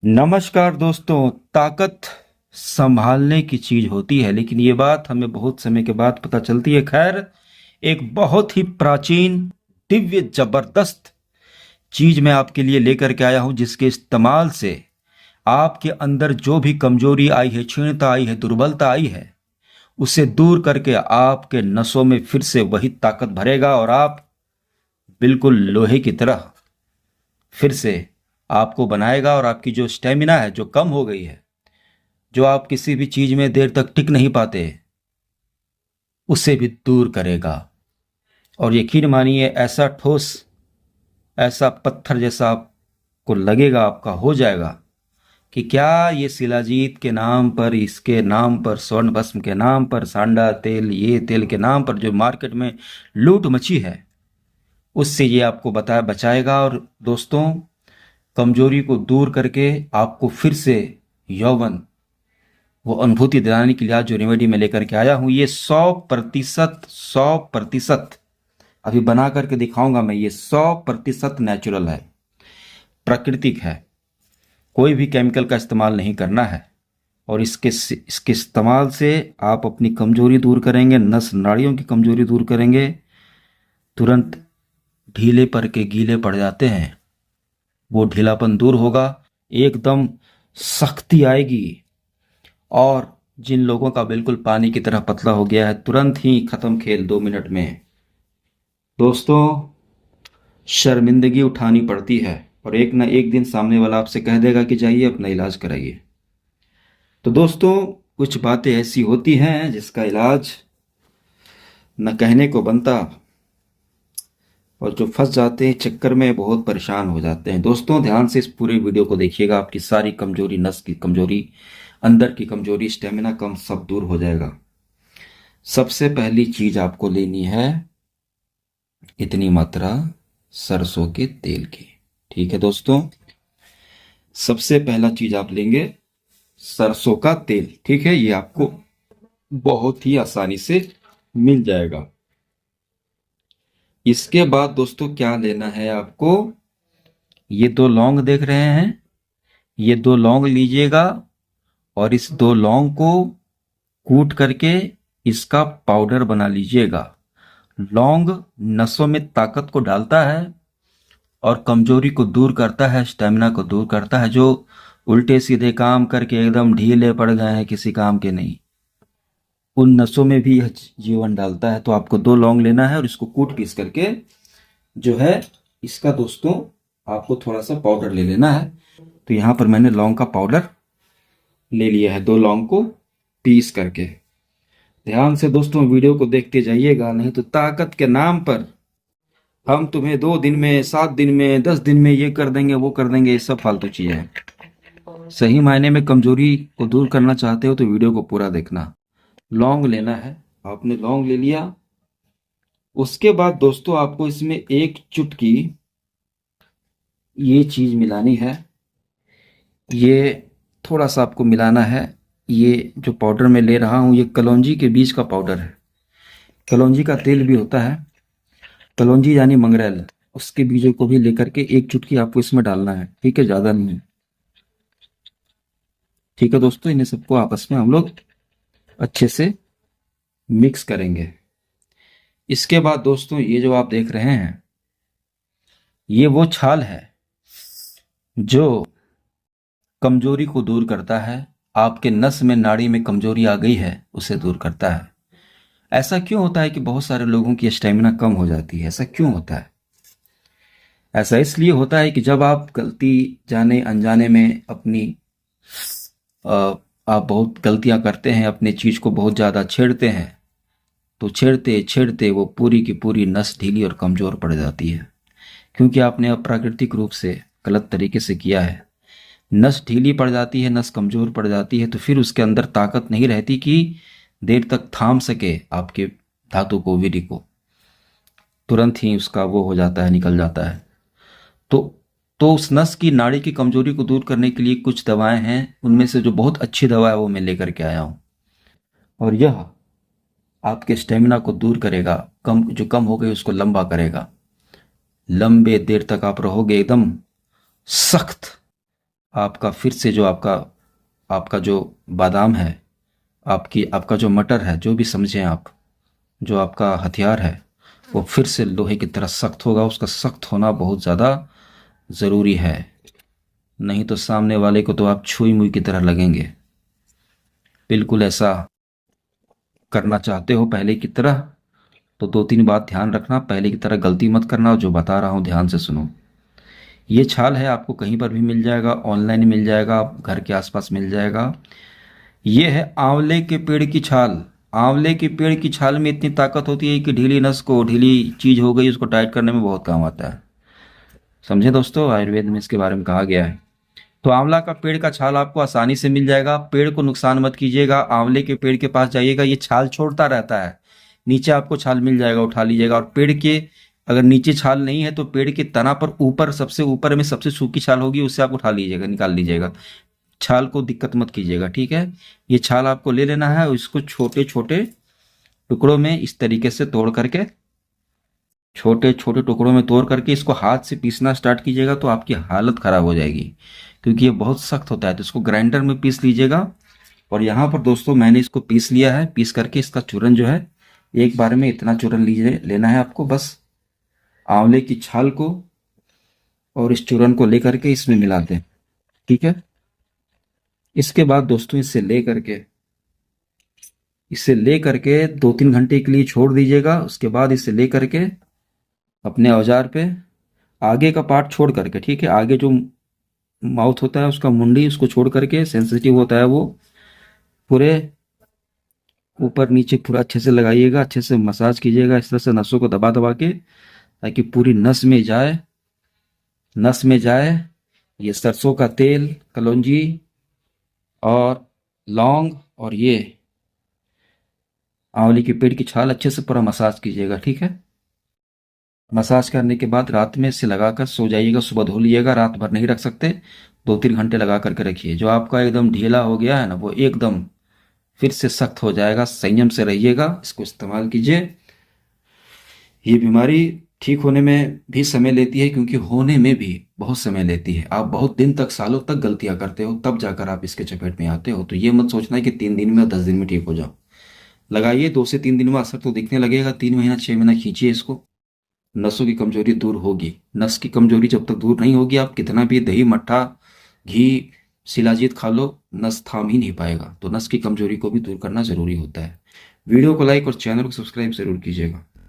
नमस्कार दोस्तों। ताकत संभालने की चीज होती है, लेकिन ये बात हमें बहुत समय के बाद पता चलती है। खैर, एक बहुत ही प्राचीन, दिव्य, जबरदस्त चीज मैं आपके लिए लेकर के आया हूं, जिसके इस्तेमाल से आपके अंदर जो भी कमजोरी आई है, क्षीणता आई है, दुर्बलता आई है, उसे दूर करके आपके नसों में फिर से वही ताकत भरेगा और आप बिल्कुल लोहे की तरह फिर से आपको बनाएगा। और आपकी जो स्टेमिना है, जो कम हो गई है, जो आप किसी भी चीज में देर तक टिक नहीं पाते, उसे भी दूर करेगा। और यकीन मानिए, ऐसा ठोस, ऐसा पत्थर जैसा आपको लगेगा, आपका हो जाएगा कि क्या ये शिलाजीत के नाम पर, इसके नाम पर, स्वर्ण भस्म के नाम पर, सांडा तेल, ये तेल के नाम पर जो मार्केट में लूट मची है, उससे ये आपको बचाएगा। और दोस्तों, कमजोरी को दूर करके आपको फिर से यौवन, वो अनुभूति दिलाने के लिए आज जो रेमेडी मैं लेकर के आया हूं, ये 100% अभी बना करके दिखाऊंगा मैं। ये 100% नेचुरल है, प्राकृतिक है। कोई भी केमिकल का इस्तेमाल नहीं करना है। और इसके इस्तेमाल से आप अपनी कमजोरी दूर करेंगे, नस नाड़ियों की कमजोरी दूर करेंगे। तुरंत ढीले पर के गीले पड़ जाते हैं, वो ढीलापन दूर होगा, एकदम सख्ती आएगी। और जिन लोगों का बिल्कुल पानी की तरह पतला हो गया है, तुरंत ही खत्म खेल, 2 मिनट में। दोस्तों, शर्मिंदगी उठानी पड़ती है और एक ना एक दिन सामने वाला आपसे कह देगा कि जाइए अपना इलाज कराइए। तो दोस्तों, कुछ बातें ऐसी होती हैं जिसका इलाज न कहने को बनता, और जो फंस जाते हैं चक्कर में बहुत परेशान हो जाते हैं। दोस्तों, ध्यान से इस पूरे वीडियो को देखिएगा, आपकी सारी कमजोरी, नस की कमजोरी, अंदर की कमजोरी, स्टेमिना कम, सब दूर हो जाएगा। सबसे पहली चीज आपको लेनी है इतनी मात्रा सरसों के तेल की। ठीक है दोस्तों, सबसे पहला चीज आप लेंगे सरसों का तेल। ठीक है, ये आपको बहुत ही आसानी से मिल जाएगा। इसके बाद दोस्तों क्या लेना है आपको, ये 2 लौंग देख रहे हैं, ये 2 लौंग लीजिएगा और इस 2 लौंग को कूट करके इसका पाउडर बना लीजिएगा। लौंग नसों में ताकत को डालता है और कमजोरी को दूर करता है, स्टेमिना को दूर करता है। जो उल्टे सीधे काम करके एकदम ढीले पड़ गए हैं, किसी काम के नहीं, उन नसों में भी यह जीवन डालता है। तो आपको 2 लौंग लेना है और इसको कूट पीस करके जो है, इसका दोस्तों आपको थोड़ा सा पाउडर ले लेना है। तो यहां पर मैंने लौंग का पाउडर ले लिया है, 2 लौंग को पीस करके। ध्यान से दोस्तों वीडियो को देखते जाइएगा, नहीं तो ताकत के नाम पर हम तुम्हें 2 दिन में, 7 दिन में, 10 दिन में ये कर देंगे, वो कर देंगे, ये सब फालतू चीजें हैं। सही मायने में कमजोरी को दूर करना चाहते हो तो वीडियो को पूरा देखना। लौंग लेना है, आपने लौंग ले लिया। उसके बाद दोस्तों आपको इसमें 1 चुटकी ये चीज मिलानी है। ये थोड़ा सा आपको मिलाना है। ये जो पाउडर मैं ले रहा हूं, ये कलौंजी के बीज का पाउडर है। कलौंजी का तेल भी होता है, कलौंजी यानी मंगरेल, उसके बीजों को भी लेकर के 1 चुटकी आपको इसमें डालना है। ठीक है, ज्यादा नहीं है। ठीक है दोस्तों, इन्हें सबको आपस में हम लोग अच्छे से मिक्स करेंगे। इसके बाद दोस्तों, ये जो आप देख रहे हैं, ये वो छाल है जो कमजोरी को दूर करता है। आपके नस में, नाड़ी में कमजोरी आ गई है, उसे दूर करता है। ऐसा क्यों होता है कि बहुत सारे लोगों की स्टेमिना कम हो जाती है? ऐसा क्यों होता है? ऐसा इसलिए होता है कि जब आप गलती, जाने अनजाने में अपनी आप बहुत गलतियां करते हैं, अपनी चीज को बहुत ज्यादा छेड़ते हैं, तो छेड़ते छेड़ते वो पूरी की पूरी नस ढीली और कमजोर पड़ जाती है, क्योंकि आपने अप्राकृतिक रूप से, गलत तरीके से किया है। नस ढीली पड़ जाती है, नस कमजोर पड़ जाती है, तो फिर उसके अंदर ताकत नहीं रहती कि देर तक थाम सके आपके धातु को, विधि को। तुरंत ही उसका वो हो जाता है, निकल जाता है। तो तो उस नस की, नाड़ी की कमजोरी को दूर करने के लिए कुछ दवाएं हैं। उनमें से जो बहुत अच्छी दवा है वो मैं लेकर के आया हूं, और यह आपके स्टेमिना को दूर करेगा, जो कम हो गई उसको लंबा करेगा। लंबे देर तक आप रहोगे एकदम सख्त, आपका फिर से जो आपका आपका जो बादाम है, आपका जो मटर है, जो भी समझें आप, जो आपका हथियार है, वो फिर से लोहे की तरह सख्त होगा। उसका सख्त होना बहुत ज़्यादा ज़रूरी है, नहीं तो सामने वाले को तो आप छुई मुई की तरह लगेंगे। बिल्कुल ऐसा करना चाहते हो पहले की तरह, तो दो तीन बात ध्यान रखना। पहले की तरह गलती मत करना, और जो बता रहा हूँ ध्यान से सुनो। ये छाल है, आपको कहीं पर भी मिल जाएगा, ऑनलाइन मिल जाएगा, आप घर के आसपास मिल जाएगा। ये है आंवले के पेड़ की छाल। आंवले के पेड़ की छाल में इतनी ताकत होती है कि ढीली नस को, ढीली चीज हो गई उसको टाइट करने में बहुत काम आता है। समझे दोस्तों, आयुर्वेद में इसके बारे में कहा गया है। तो आंवला का पेड़ का छाल आपको आसानी से मिल जाएगा। पेड़ को नुकसान मत कीजिएगा, आंवले के पेड़ के पास जाइएगा, ये छाल छोड़ता रहता है। नीचे आपको छाल मिल जाएगा, उठा लीजिएगा। और पेड़ के अगर नीचे छाल नहीं है तो पेड़ के तना पर ऊपर, सबसे ऊपर में सबसे सूखी छाल होगी, उससे आप उठा लीजिएगा, निकाल लीजिएगा। छाल को दिक्कत मत कीजिएगा, ठीक है। ये छाल आपको ले लेना है और इसको छोटे छोटे टुकड़ों में इस तरीके से तोड़ करके, छोटे छोटे टुकड़ों में तोड़ करके इसको हाथ से पीसना स्टार्ट कीजिएगा तो आपकी हालत खराब हो जाएगी, क्योंकि ये बहुत सख्त होता है। तो इसको ग्राइंडर में पीस लीजिएगा। और यहाँ पर दोस्तों मैंने इसको पीस लिया है। पीस करके इसका चूरन जो है, एक बार में इतना चूरन लीजिए, लेना है आपको। बस आंवले की छाल को और इस चूरन को लेकर के इसमें मिला दें, ठीक है। इसके बाद दोस्तों इसे ले करके 2-3 घंटे के लिए छोड़ दीजिएगा। उसके बाद इसे ले करके अपने औजार पे आगे का पार्ट छोड़ करके, ठीक है, आगे जो माउथ होता है उसका मुंडी, उसको छोड़ करके, सेंसिटिव होता है वो, पूरे ऊपर नीचे पूरा अच्छे से लगाइएगा, अच्छे से मसाज कीजिएगा इस तरह से नसों को दबा दबा के, ताकि पूरी नस में जाए ये सरसों का तेल, कलौंजी और लौंग और ये आंवले के पेड़ की छाल। अच्छे से पूरा मसाज कीजिएगा, ठीक है। मसाज करने के बाद रात में इसे लगाकर सो जाइएगा, सुबह धो लीजिएगा। रात भर नहीं रख सकते, 2-3 घंटे लगा करके रखिए। जो आपका एकदम ढीला हो गया है ना, वो एकदम फिर से सख्त हो जाएगा। संयम से रहिएगा, इसको इस्तेमाल कीजिए। ये बीमारी ठीक होने में भी समय लेती है, क्योंकि होने में भी बहुत समय लेती है। आप बहुत दिन तक, सालों तक गलतियां करते हो, तब जाकर आप इसके चपेट में आते हो। तो ये मत सोचना है कि 3 दिन में, 10 दिन में ठीक हो जाओ। लगाइए, 2 से 3 दिन में असर तो दिखने लगेगा। 3 महीना 6 महीना खींचिए इसको, नसों की कमजोरी दूर होगी। नस की कमजोरी जब तक दूर नहीं होगी, आप कितना भी दही, मट्ठा, घी, शिलाजीत खा लो, नस थाम ही नहीं पाएगा। तो नस की कमजोरी को भी दूर करना जरूरी होता है। वीडियो को लाइक और चैनल को सब्सक्राइब जरूर कीजिएगा।